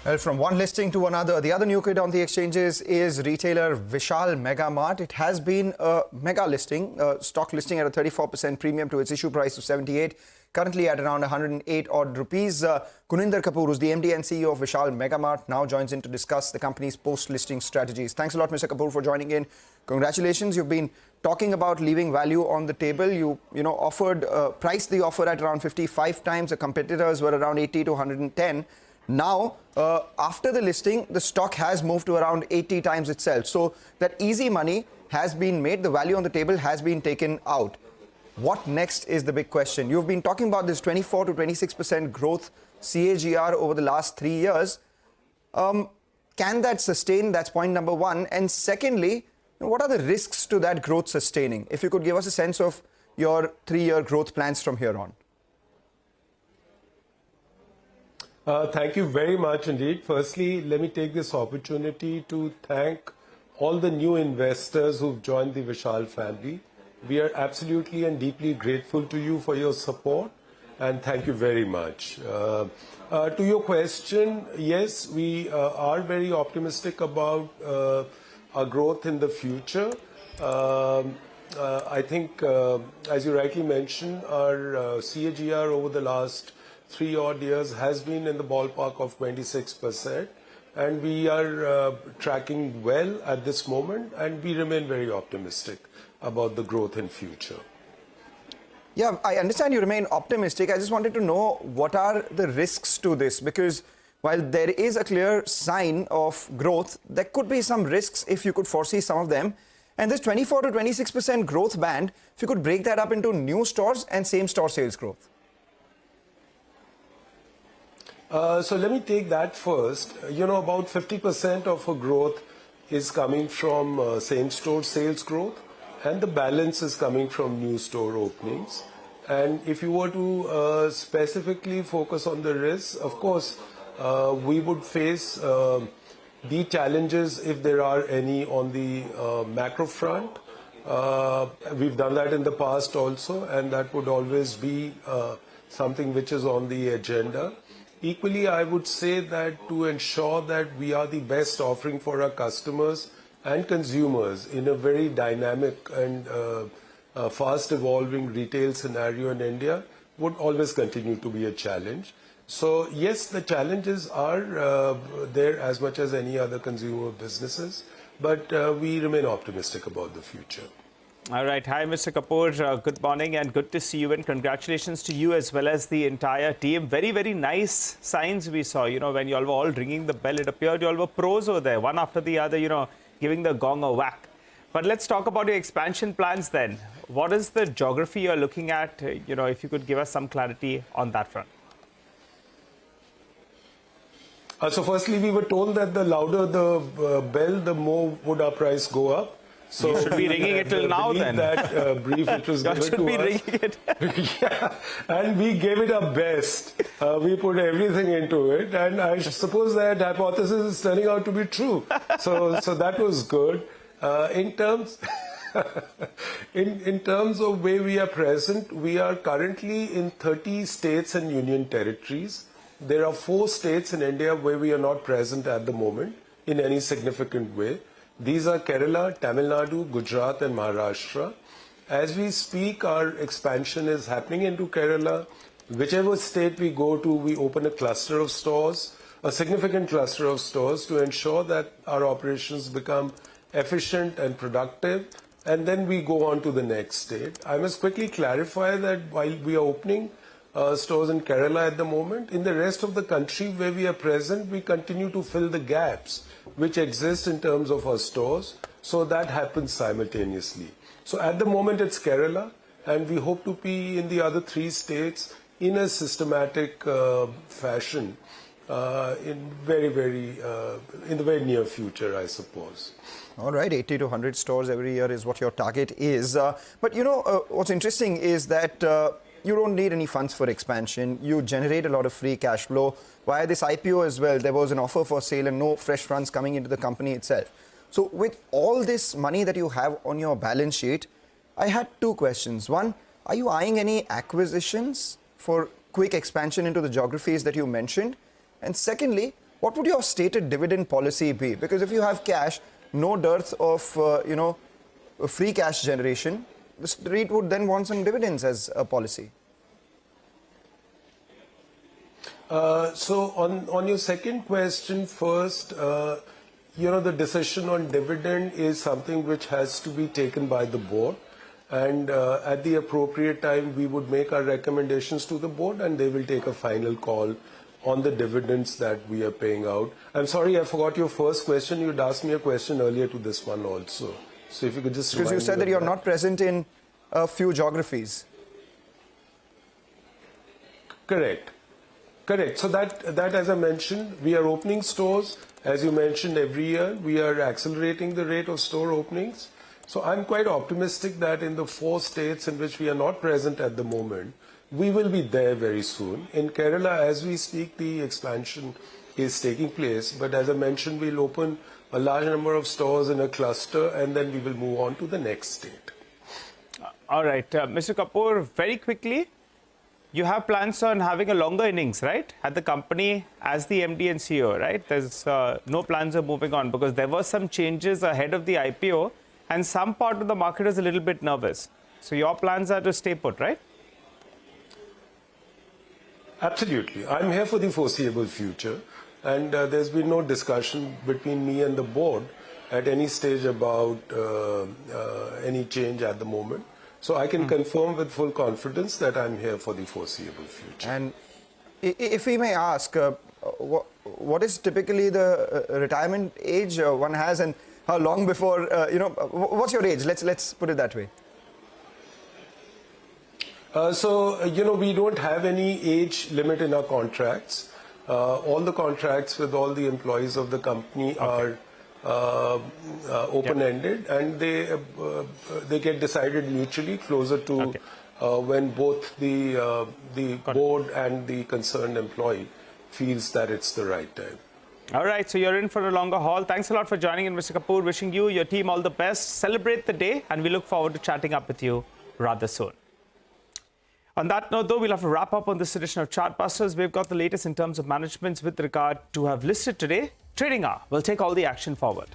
Well, from one listing to another, the other new kid on the exchanges is retailer Vishal Mega Mart. It has been a mega listing, stock listing at a 34% premium to its issue price of 78, currently at around 108 odd rupees. Gunender Kapur, who's the MD and CEO of Vishal Mega Mart, now joins in to discuss the company's post-listing strategies. Thanks a lot, Mr. Kapur, for joining in. Congratulations. You've been talking about leaving value on the table. You offered, priced the offer at around 55 times. The competitors were around 80 to 110. Now, after the listing, the stock has moved to around 80 times itself. So that easy money has been made. The value on the table has been taken out. What next is the big question. You've been talking about this 24 to 26% growth CAGR over the last 3 years. Can that sustain? That's point number one. And secondly, what are the risks to that growth sustaining? If you could give us a sense of your 3-year growth plans from here on. Thank you very much indeed. Firstly, let me take this opportunity to thank all the new investors who've joined the Vishal family. We are absolutely and deeply grateful to you for your support, and thank you very much. To your question, yes, we are very optimistic about our growth in the future. I think, as you rightly mentioned, our CAGR over the last 3 odd years has been in the ballpark of 26%, and we are tracking well at this moment, and we remain very optimistic about the growth in future. Yeah, I understand you remain optimistic. I just wanted to know what are the risks to this, because while there is a clear sign of growth, there could be some risks if you could foresee some of them. And this 24 to 26% growth band, if you could break that up into new stores and same store sales growth. So let me take that first. About 50% of our growth is coming from same-store sales growth, and the balance is coming from new store openings. And if you were to specifically focus on the risks, of course, we would face the challenges if there are any on the macro front. We've done that in the past also, and that would always be something which is on the agenda. Equally, I would say that to ensure that we are the best offering for our customers and consumers in a very dynamic and fast evolving retail scenario in India would always continue to be a challenge. So yes, the challenges are there as much as any other consumer businesses, but we remain optimistic about the future. All right. Hi, Mr. Kapur. Good morning and good to see you, and congratulations to you as well as the entire team. Very, very nice signs we saw. When you all were all ringing the bell, it appeared you all were pros over there, one after the other, giving the gong a whack. But let's talk about your expansion plans then. What is the geography you're looking at? If you could give us some clarity on that front. So firstly, we were told that the louder the bell, the more would our price go up. So you should be ringing it till now then. That brief which was given should to be us. ringing it. Yeah, and we gave it our best. We put everything into it, and I suppose that hypothesis is turning out to be true. So that was good. In terms in terms of where we are present, we are currently in 30 states and union territories. There are 4 states in India where we are not present at the moment in any significant way. These are Kerala, Tamil Nadu, Gujarat and Maharashtra. As we speak, our expansion is happening into Kerala. Whichever state we go to, we open a cluster of stores, a significant cluster of stores, to ensure that our operations become efficient and productive, and then we go on to the next state. I must quickly clarify that while we are opening stores in Kerala at the moment, in the rest of the country where we are present, we continue to fill the gaps which exist in terms of our stores. So that happens simultaneously. So at the moment it's Kerala, and we hope to be in the other 3 states in a systematic fashion in the very near future, I suppose. All right, 80 to 100 stores every year is what your target is. But what's interesting is that you don't need any funds for expansion. You generate a lot of free cash flow. Via this IPO as well, there was an offer for sale and no fresh funds coming into the company itself. So with all this money that you have on your balance sheet, I had 2 questions. One, are you eyeing any acquisitions for quick expansion into the geographies that you mentioned? And secondly, what would your stated dividend policy be? Because if you have cash, no dearth of, free cash generation, the REIT would then want some dividends as a policy. So on your second question first, the decision on dividend is something which has to be taken by the board. And at the appropriate time, we would make our recommendations to the board and they will take a final call on the dividends that we are paying out. I'm sorry, I forgot your first question. You'd asked me a question earlier to this one also. So if you could just Because you said that you're not present in a few geographies. Correct. So that as I mentioned, we are opening stores. As you mentioned, every year we are accelerating the rate of store openings. So I'm quite optimistic that in the 4 states in which we are not present at the moment, we will be there very soon. In Kerala, as we speak, the expansion is taking place. But as I mentioned, we'll open a large number of stores in a cluster and then we will move on to the next state. All right, Mr. Kapur, very quickly, you have plans on having a longer innings, right, at the company as the MD and CEO, right? There's no plans of moving on because there were some changes ahead of the IPO and some part of the market is a little bit nervous. So your plans are to stay put, right? Absolutely. I'm here for the foreseeable future. And there's been no discussion between me and the board at any stage about any change at the moment. So I can confirm with full confidence that I'm here for the foreseeable future. And if we may ask, what is typically the retirement age one has, and how long before, what's your age? Let's put it that way. We don't have any age limit in our contracts. All the contracts with all the employees of the company are open-ended, and they get decided mutually closer to when both the board and the concerned employee feels that it's the right time. All right, so you're in for a longer haul. Thanks a lot for joining in, Mr. Kapur. Wishing you, your team, all the best. Celebrate the day, and we look forward to chatting up with you rather soon. On that note, though, we'll have to wrap up on this edition of Chartbusters. We've got the latest in terms of managements with regard to have listed today. Trading hour will take all the action forward.